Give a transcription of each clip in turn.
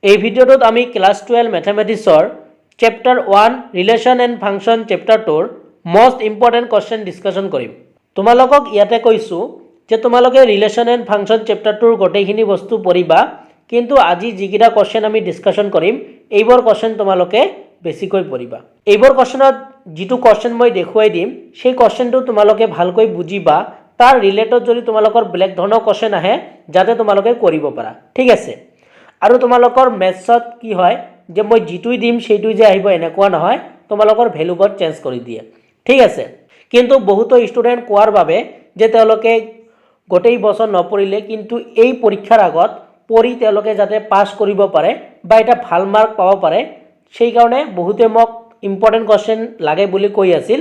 এই ভিডিওটোত আমি ক্লাস 12 ম্যাথমেটিক্সৰ চেপ্টাৰ 1 ৰিলেশ্যন এণ্ড ফাংচন চেপ্টাৰটোৰ মোস্ট ইম্পৰ্টেণ্ট কোৱেশ্চন ডিসকাশন কৰিম। তোমালোকক ইয়াতে কৈছো যে তোমালোকে ৰিলেশ্যন এণ্ড ফাংচন চেপ্টাৰটোৰ গোটেইখিনি বস্তু পঢ়িবা, কিন্তু আজি যিকিটা কোৱেশ্চন আমি ডিসকাশন কৰিম এইবোৰ কোৱেশ্চন তোমালোকে বেছিকৈ পঢ়িবা। এইবোৰ কোৱেশ্চনত যেটো কোৱেশ্চন মই দেখুৱাই দিম সেই কোৱেশ্চনটো তোমালোকে ভালকৈ বুজিবা, তাৰ ৰিলেটেড যদি তোমালোকৰ বেলেগ ধৰণৰ কোৱেশ্চন আহে যাতে তোমালোকে কৰিব পাৰা, ঠিক আছে। আৰু তোমালোকৰ মেথছত কি হয় যে মই যেটুই দিম সেইটুই যে আহিব এনেকুৱা নহয়, তোমালোকৰ ভ্যালুবোৰ চেঞ্জ কৰি দিয়ে, ঠিক আছে। কিন্তু বহুত ষ্টুডেন্ট কোৱাৰ বাবে যে তেওঁলোকে গোটেই বছৰ নপঢ়িলে কিন্তু এই পৰীক্ষাৰ আগত পঢ়ি তেওঁলোকে যাতে পাছ কৰিব পাৰে বা এটা ভাল মাৰ্ক পাব পাৰে, সেই কাৰণে বহুতে মোক ইম্পৰ্টেণ্ট কোৱেশ্চন লাগে বুলি কৈ আছিল,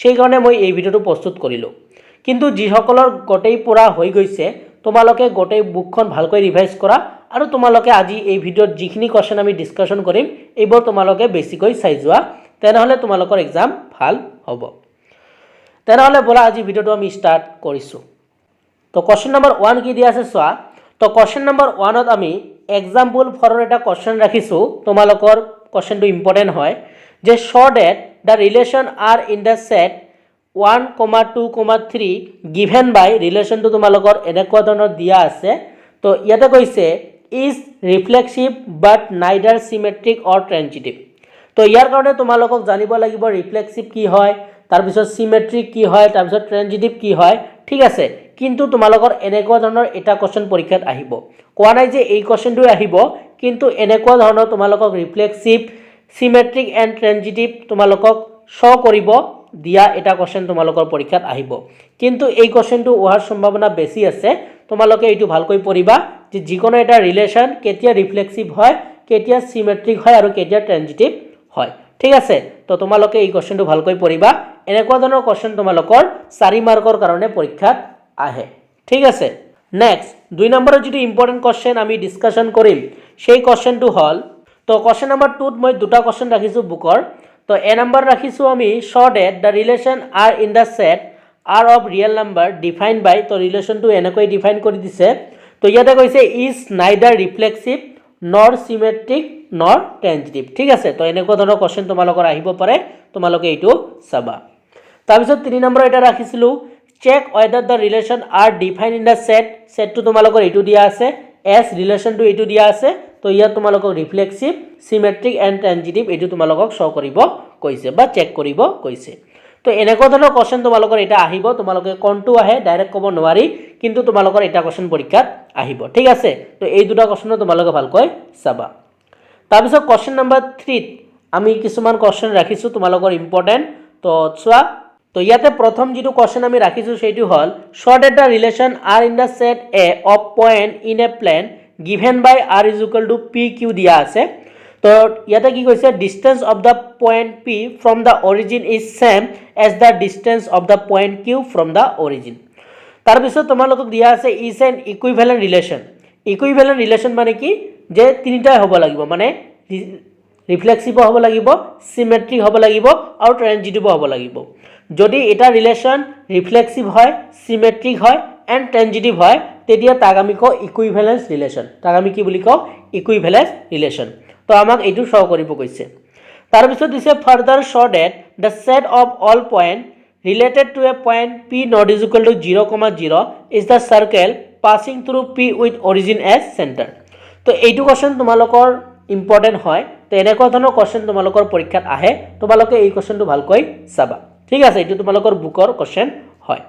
সেই কাৰণে মই এই ভিডিওটো প্ৰস্তুত কৰিলো। কিন্তু যিসকলৰ গোটেই পঢ়া হৈ গৈছে তোমালোকে গোটেই বুকখন ভালকৈ ৰিভাইজ কৰা আৰু তোমালোকে আজি এই ভিডিওত যিখিনি কোৱেশ্চন আমি ডিসকাশন কৰিম এইবোৰ তোমালোকে বেছিকৈ চাই যোৱা, তেনেহলে তোমালোকৰ এক্সাম ভাল হ'ব। তেনেহলে বলা আজি ভিডিওটো আমি স্টাৰ্ট কৰিছো। তো কোৱেশ্চন নম্বৰ 1 কি দিয়া আছে চোৱা। তো কোৱেশ্চন নম্বৰ 1 ত আমি এক্সাম্পল ফৰৰ এটা কোৱেশ্চন ৰাখিছো, তোমালোকৰ কোৱেশ্চনটো ইম্পৰ্টেণ্ট হয় যে show that the relation R in the set 1, 2, 3 given by ৰিলেশ্যনটো তোমালোকৰ এনেকুৱা ধৰণৰ দিয়া আছে। তো ইয়াতে কৈছে is reflexive but neither symmetric or transitive। তো ইয়াৰ কাৰণে তোমালোকক জানিব লাগিব ৰিফ্লেক্সিভ কি হয়, তাৰ পিছত সিমেট্ৰিক কি হয়, তাৰ পিছত ট্ৰানজিটিভ কি হয়, ঠিক আছে। কিন্তু তোমালোকৰ এনেকুৱা ধৰণৰ এটা কোৱেশ্চন পৰীক্ষাত আহিব, কোৱা নাই যে এই কোৱেশ্চনটো আহিব, কিন্তু এনেকুৱা ধৰণৰ তোমালোকক ৰিফ্লেক্সিভ, সিমেট্ৰিক এণ্ড ট্ৰানজিটিভ তোমালোকক শো কৰিব দিয়া এটা কোৱেশ্চন তোমালোকৰ পৰীক্ষাত আহিব। কিন্তু এই কোৱেশ্চনটো হোৱাৰ সম্ভাৱনা বেছি আছে, তোমালোকে এইটো ভালকৈ পঢ়িবা যে যিকোনো এটা ৰিলেশ্যন কেতিয়া ৰিফ্লেক্সিভ হয়, কেতিয়া সিমেট্ৰিক হয় আৰু কেতিয়া ট্ৰানজিটিভ হয়, ঠিক আছে। তো তোমালোকে এই কোৱেশ্চনটো ভালকৈ পঢ়িবা, এনেকুৱা ধৰণৰ কোৱেশ্চন তোমালোকৰ 4 মাৰ্কৰ কাৰণে পৰীক্ষাত আহে, ঠিক আছে। নেক্সট 2 নম্বৰৰ যেটো ইম্পৰ্টেণ্ট কোৱেশ্চন আমি ডিসকাশন কৰিম সেই কোৱেশ্চনটো হল, তো কোৱেশ্চন নম্বৰ 2 ত মই দুটা কোৱেশ্চন ৰাখিছো বুকৰ। তো এ নম্বৰ ৰাখিছো আমি show that the relation R in the set R of real number defined by, তো ৰিলেশ্যনটো এনেকৈ ডিফাইন কৰি দিছে। তো ইয়াতে কৈছে ইজ নাইদাৰ ৰিফ্লেক্সিভ নৰ সিমেট্ৰিক নৰ ট্ৰানজিটিভ, ঠিক আছে। তো এনেকুৱা ধৰণৰ কোৱেশ্চন তোমালোকৰ আহিব পাৰে, তোমালোকে এইটো চাবা। তাৰপিছত 3 নম্বৰ এটা ৰাখিছিলো check whether the relation are defined in the set, সেটটো তোমালোকৰ এইটো দিয়া আছে, এস ৰিলেশ্যনটো এইটো দিয়া আছে। তো ইয়াত তোমালোকক ৰিফ্লেক্সিভ, সিমেট্ৰিক এণ্ড ট্ৰানজিটিভ এইটো তোমালোকক শো কৰিব কৈছে বা চেক কৰিব কৈছে। তো এনেকুৱা ধৰণৰ কোৱেশ্চন তোমালোকৰ এটা আহিব, তোমালোকে কোনটো আহে ডাইৰেক্ট ক'ব নোৱাৰি, কিন্তু তোমালোকৰ এটা কোৱেশ্চন পৰীক্ষাত আহিব, ঠিক আছে। তো এই দুটা কোৱেশ্চন তোমালোকে ভালকৈ চাবা। তাৰপিছত কোৱেশ্চন নম্বৰ 3 ত আমি কিছুমান কোৱেশ্চন ৰাখিছো তোমালোকৰ ইম্পৰ্টেণ্ট, তো চোৱা। তো ইয়াতে প্ৰথম যেটো কোৱেশ্চন আমি ৰাখিছো সেইটো হল show that the relation R in the set A of point in a plane given by r is equal to p q দিয়া আছে। তো ইয়াতে কি কৈছে distance of the point p from the origin is same as the distance of the point q from the origin. তাৰপিছত তোমালোকক দিয়া আছে is an equivalent relation. Equivalent relation মানে কি যে তিনিটাই হ'ব লাগিব, মানে ৰিফ্লেক্সিভ হ'ব লাগিব, সিমেট্ৰিক হ'ব লাগিব আৰু ট্ৰানজিটিভ হ'ব লাগিব। যদি এটা ৰিলেশ্যন ৰিফ্লেক্সিভ হয়, সিমেট্ৰিক হয় এণ্ড ট্ৰানজিটিভ হয় তেতিয়া তাক আমি কওঁ ইকুইভ্যালেন্স ৰিলেশ্যন, তাক আমি কি বুলি কওঁ ইকুইভ্যালেন্স ৰিলেশ্যন। তো আমাক এইটো শো কৰিব কৈছে। তাৰপিছত দিছে further show that the set of all point related to a point p not is equal to 0, 0 is the circle passing through p with origin as center। তো এইটো কোৱেশ্চন তোমালোকৰ ইম্পৰ্টেণ্ট হয়, তো এনেকুৱা ধৰণৰ কোৱেশ্চন তোমালোকৰ পৰীক্ষাত আহে, তোমালোকে এই কোৱেশ্চনটো ভালকৈ চাবা, ঠিক আছে। এইটো তোমালোকৰ বুকৰ কোৱেশ্চন হয়।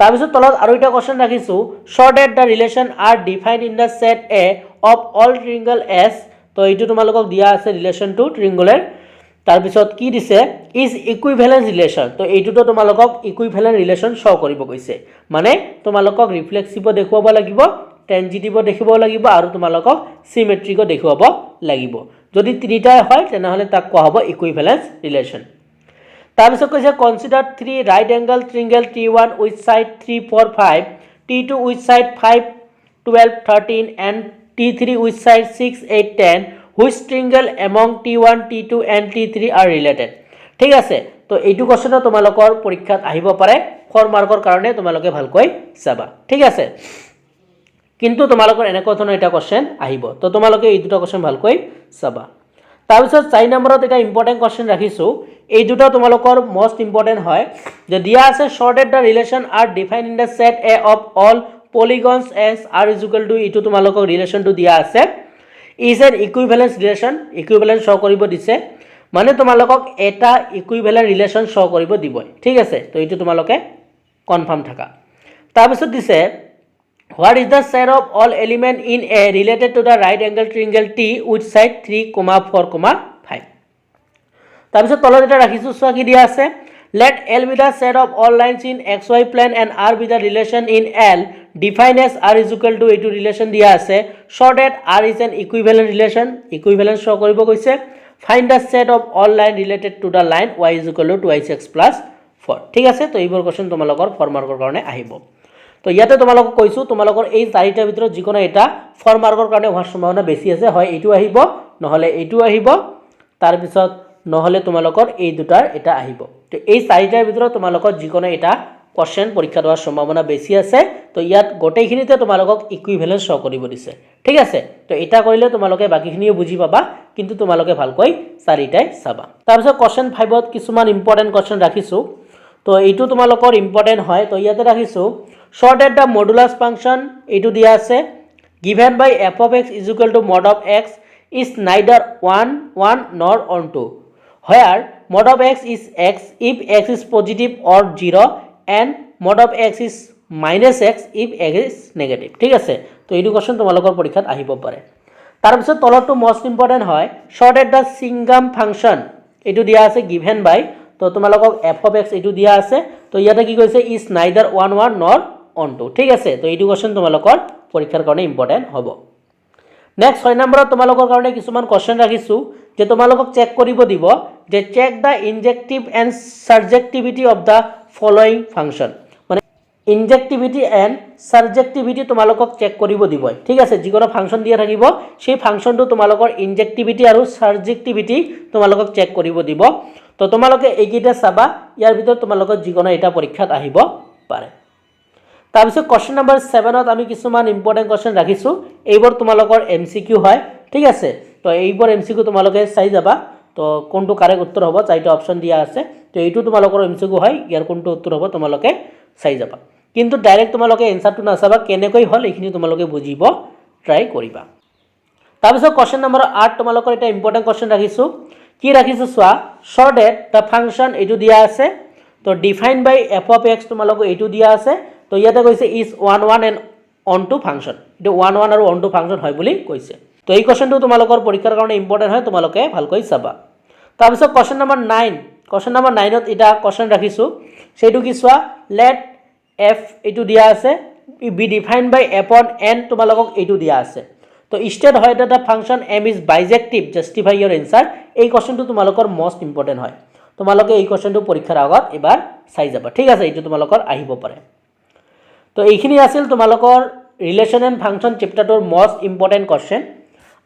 তাৰপিছত তলত আৰু এটা কোৱেশ্চন ৰাখিছো show that the relation R defined in the set A of all triangles. তো এইটো তোমালোকক দিয়া আছে ৰিলেশ্যনটো ট্ৰিংগুলাৰ। তাৰপিছত কি দিছে ইজ ইকুইভ্যালেন্স ৰিলেশ্যন। তো এইটোতো তোমালোকক ইকুইভ্যালেন্ট ৰিলেশ্যন শো কৰিব কৈছে, মানে তোমালোকক ৰিফ্লেক্সিভ দেখুৱাব লাগিব, ট্ৰানজিটিভ দেখিব লাগিব আৰু তোমালোকক সিমেট্ৰিক দেখুৱাব লাগিব। যদি তিনিটাই হয় তেনেহলে তাক কোৱা হ'ব ইকুইভ্যালেন্স ৰিলেশ্যন। তাৰপিছত কৈছে consider 3 right angle triangle T1 with side 3, 4, 5, T2 with side 5, 12, 13 and T3 with side 6, 8, 10 which triangle among T1, T2 and T3 are related, ঠিক আছে। তো এইটো কোৱেশ্চন তোমালোকৰ পৰীক্ষাত আহিব পাৰে, 4 মাৰ্কৰ কাৰণে তোমালোকে ভালকৈ চাবা, ঠিক আছে। কিন্তু তোমালোকৰ এনেকুৱা ধৰণৰ এটা কোৱেশ্চন আহিব তো তোমালোকে এই দুটা কোৱেশ্চন ভালকৈ চাবা তাৰপিছত 4 নম্বৰত এটা ইম্পৰ্টেন্ট কোৱেশ্চন ৰাখিছো এই দুটা তোমালোকৰ মোস্ট ইম্পৰ্টেন্ট হয় যে দিয়া আছে shorted the relation R defined in the set A of all polygons as r is equal to ইটো তোমালোকক ৰিলেশনটো দিয়া আছে is an equivalence relation equivalence show কৰিব দিছে মানে তোমালোকক এটা ইকুইভ্যালেন্ট ৰিলেশন show কৰিব দিব ঠিক আছে তো ইটো তোমালোকে কনফাৰ্ম থাকা তাৰপিছত দিছে what is the set of all element in a related to the right angle triangle t with side 3,4,5 তাৰপিছত তলত এটা ৰাখিছো চোৱা কি দিয়া আছে let L be the set of all lines in xy plane and R be the relation in L defined as R is equal to এইটো relation দিয়া আছে show that R is an equivalent relation equivalence show কৰিব কৈছে find the set of all line related to the line y is equal to 2x plus 4 ঠিক আছে তো এইবোৰ question তোমালোকৰ 4 মাৰ্কৰ কাৰণে আহিব তো ইয়াতে তোমালোকক কৈছো তোমালোকৰ এই চাৰিটাৰ ভিতৰত যিকোনো এটা 4 মাৰ্কৰ কাৰণে হোৱাৰ সম্ভাৱনা বেছি আছে হয় এইটো আহিব নহলে এইটো আহিব তাৰ পিছত নহলে তোমালোকৰ এই দুটাৰ এটা আহিব তো এই চাৰিটাৰ ভিতৰত তোমালোকৰ যিকোনো এটা কোৱেশ্চন পৰীক্ষা হোৱাৰ সম্ভাৱনা বেছি আছে তো ইয়াত গোটেইখিনিতে তোমালোকক ইকুইভ্যালেন্স শো কৰিব দিছে ঠিক আছে তো এটা কৰিলে তোমালোকে বাকিখিনিও বুজি পাবা কিন্তু তোমালোকে ভালকৈ চাৰিটাই চাবা তাৰপিছত কোৱেশ্চন 5ত কিছুমান ইম্পৰ্টেন্ট কোৱেশ্চন ৰাখিছো তো এইটো তোমালোকৰ ইম্পৰ্টেন্ট হয় তো ইয়াতে ৰাখিছো শৰ্টেড দ্য মডুলাস ফাংশন এইটো দিয়া আছে given by f of x is equal to mod of x is neither 1 nor onto where mod of x is x if x is positive or 0 and mod of x is minus x if x is negative ঠিক আছে তো এইটো question তোমালোকৰ পৰীক্ষাত আহিব পাৰে তাৰ পিছত তলটো মোস্ট ইম্পৰ্টেন্ট হয় শৰ্টেড দ্য সিংগাম ফাংশন এইটো দিয়া আছে given by তো তোমালোকক f of x এইটো দিয়া আছে তো ইয়াতে কি কৈছে is neither 1 nor onto ঠিক আছে তো এইটো কোৱেশ্চন তোমালোকৰ পৰীক্ষাৰ কাৰণে ইম্পৰ্টেন্ট হ'ব নেক্সট 6 নম্বৰত তোমালোকৰ কাৰণে কিছুমান কোৱেশ্চন ৰাখিছো যে তোমালোকক চেক কৰিব দিব যে check the injective and subjectivity of the following function মানে ইনজেক্টিভিটি এন্ড সাবজেক্টিভিটি তোমালোকক চেক কৰিব দিব ঠিক আছে যিকোনো ফাংশন দিয়া থাকিব সেই ফাংশনটো তোমালোকৰ ইনজেক্টিভিটি আৰু সাবজেক্টিভিটি তোমালোকক চেক কৰিব দিব তো তোমালোকে এইকেইটা চাবা ইয়াৰ ভিতৰত তোমালোকৰ যিকোনো এটা পৰীক্ষাত আহিব পাৰে তাৰপিছত কোৱেশ্চন নম্বৰ 7ত আমি কিছুমান ইম্পৰ্টেন্ট কোৱেশ্চন ৰাখিছো এইবোৰ তোমালোকৰ এমসিকিউ হয় ঠিক আছে তো এইবোৰ এমসিকিউ তোমালোকে চাই যাবা তো কোনটো কাৰেক্ট উত্তৰ হ'ব চাইটো অপচন দিয়া আছে তো এইটো তোমালোকৰ এমসিকিউ হয় ইয়াৰ কোনটো উত্তৰ হ'ব তোমালোকে চাই যাবা কিন্তু ডাইৰেক্ট তোমালোকে এনসাৰটো নাচাবা কেনেকৈ হল এইখিনি তোমালোকে বুজিব ট্ৰাই কৰিবা তাৰপিছত কোৱেশ্চন নম্বৰ 8 তোমালোকৰ এটা ইম্পৰ্টেন্ট কোৱেশ্চন ৰাখিছো কি ৰাখিছো চোৱা শৰ্টেড দ্য ফাংশন এইটো দিয়া আছে তো defined by f of x তোমালোক এইটো দিয়া আছে তো ইয়াতে কৈছে is 1 and onto ফাংশন এটো 1 আৰু onto ফাংশন হয় বুলি কৈছে তো এই কোৱেশ্চনটো তোমালোকৰ পৰীক্ষাৰ কাৰণে ইম্পৰ্টেন্ট হয় তোমালোকে ভালকৈ চাবা তাৰপিছত কোৱেশ্চন নম্বৰ 9 কোৱেশ্চন নম্বৰ 9ত এটা কোৱেশ্চন ৰাখিছো সেইটো কি চোৱা let f এইটো দিয়া আছে be defined by f on n তোমালোকক এইটো দিয়া আছে তো স্টেট হয় that the function m is bijective justify your answer এই কোৱেশ্চনটো তোমালোকৰ মোস্ট ইম্পৰ্টেন্ট হয় তোমালোকে এই কোৱেশ্চনটো পৰীক্ষাৰ আগত এবাৰ চাই যাবা ঠিক আছে এইটো তোমালোকৰ আহিব পাৰে তো এইখিনি আছিল তোমালোকৰ ৰিলেশন এন্ড ফাংশন চেপ্টাৰটোৰ মোস্ট ইম্পৰ্টেন্ট কোৱেশ্চন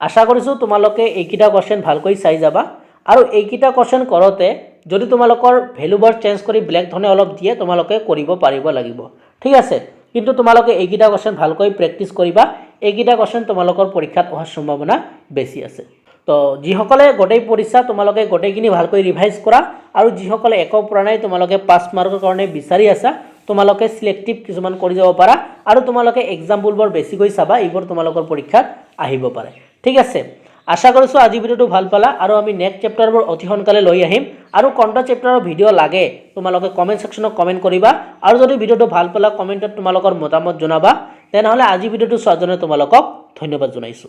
আশা কৰিছো তোমালোকে এইকিটা কোৱেশ্চন ভালকৈ চাই যাবা আৰু এইকিটা কোৱেশ্চন কৰতে যদি তোমালোকৰ ভ্যালুবোৰ চেঞ্জ কৰি ব্ল্যাক ধৰণে অলপ দিয়ে তোমালোকে কৰিব পাৰিব লাগিব ঠিক আছে কিন্তু তোমালোকে এইকিটা কোৱেশ্চন ভালকৈ প্ৰেক্টিস কৰিবা এইকিটা কোৱেশ্চন তোমালোকৰ পৰীক্ষাত অহাৰ সম্ভাৱনা বেছি আছে তো যিসকলে গোটেই পৰীক্ষা তোমালোকে গোটেইখিনি ভালকৈ ৰিভাইজ কৰা আৰু যিসকলে একো পৰা নাই তোমালোকে 5 মাৰ্কৰ কাৰণে বিচাৰি আছা তোমালোকে সিলেক্টিভ কিছুমান কৰি যাব পাৰা আৰু তোমালোকে এক্সাম্পলবোৰ বেছিকৈ চাবা এইবোৰ তোমালোকৰ পৰীক্ষাত আহিব পাৰে ঠিক আছে আশা কৰিছো আজি ভিডিওটো ভাল পালা আৰু আমি নেক্সট চেপ্টাৰবোৰ অতি সোনকালে লৈ আহিম আৰু কোনটা চেপ্টাৰৰ ভিডিও লাগে তোমালোকে কমেন্ট সেকশনত কমেন্ট কৰিবা আৰু যদি ভিডিওটো ভাল পালা কমেন্টত তোমালোকৰ মতামত জনাবা তেনেহলে আজি ভিডিওটো চোৱাৰ জন্য তোমালোকক ধন্যবাদ জনাইছো